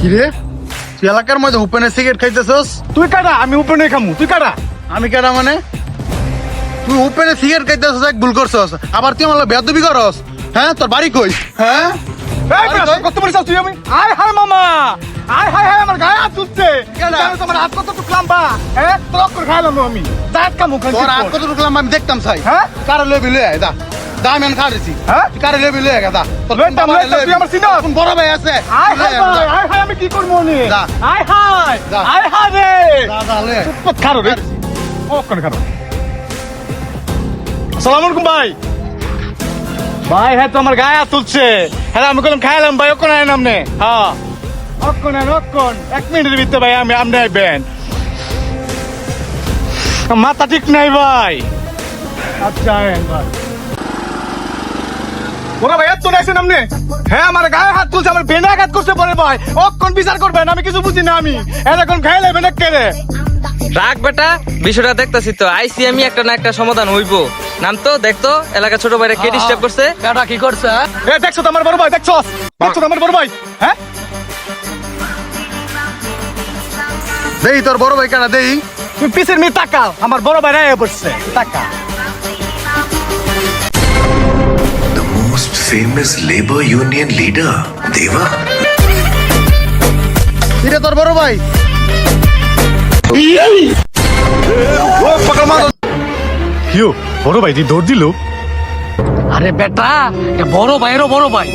কিরে তুই এলাকার মধ্যে ওপেনে সিগারেট খাইতেছস? তুই কাটা, আমি উপরে খামু, তুই কাটা। আমি কেডা মানে? তুই ওপেনে সিগারেট খাইতেছস, এক ভুল করছস। আবার তুই আমার বেয়াদবি করস। হ্যাঁ, তোর বাড়ি কই? হ্যাঁ, এই বেটা, কত বড় তুই আমি? আয় হায় মামা, আয় হায় হায়, আমার গায়ে হাত তুলছে। কেডা? জানো তোমার হাত কতটুকু লম্বা? হ্যাঁ, তোর অক্ষর খাইলাম আমি। দাঁত কামু খাই। তোর হাত কত ঢুকলাম আমি দেখতাম চাই। হ্যাঁ? কারে লবি লয়ে আয়, দা দা আমি খাড়েছি। হ্যাঁ? তুই কারে লবি লয়ে আয়, দা তোর লইতাম, তুই আমার চিনস? কোন বড় ভাই আছে? আয় হায় লয়ে আয়, ভাই, দা। আয় হায়, আমি কি করবো নি? যা। আয় হায়, যা। আয় হায় রে। দা দা লয়ে আয়। চুপ খারো রে। অক্ষর খারো। আসসালামু আলাইকুম ভাই। ভাই হ্যাঁ তো আমার গায়ে হাত তুলছে। হ্যাঁ আমি বললাম খাইলাম ভাই, অক্ষণ আয় নামনে। হ্যাঁ অক্ষণ আয়, অক্ষণ 1 মিনিটের ভিতরে ভাই আমি আপনি আইবেন। মাথা ঠিক নাই ভাই। আচ্ছা আয়েন ভাই। ওরা ভাই এত নাইছেন আপনি? হ্যাঁ আমার গায়ে হাত তুলছে, আমার বেনে আঘাত করছে পরে ভাই। অক্ষণ বিচার করবেন, আমি কিছু বুঝি না আমি। এখন খাইলে বেনে কেড়ে। রাখ বেটা, বিষয়টা দেখতেছি তো, আইসি আমি একটা না একটা সমাধান হইবো। নাম তো দেখতো, এলাকা ছোট ভাইরা কে ডিস্টার্ব করছে। কাটা কি করছে? এ দেখছো তো আমার বড় ভাই, দেখছো দেখছো তো আমার বড় ভাই। হ্যাঁ দেই তোর বড় ভাই কারা দেই। তুমি পিছের মেয়ে তাকাও, আমার বড় ভাই রায় পড়ছে। তাকা Most famous labor union leader, Deva. এটা তোর বড় ভাই। ও পাগল মার। কিউ বড় ভাই দি দৌড় দিল। আরে বেটা, এটা বড় ভাইয়েরও বড় ভাই।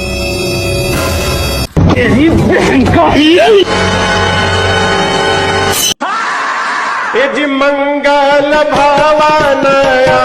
यजि मंगल भवनया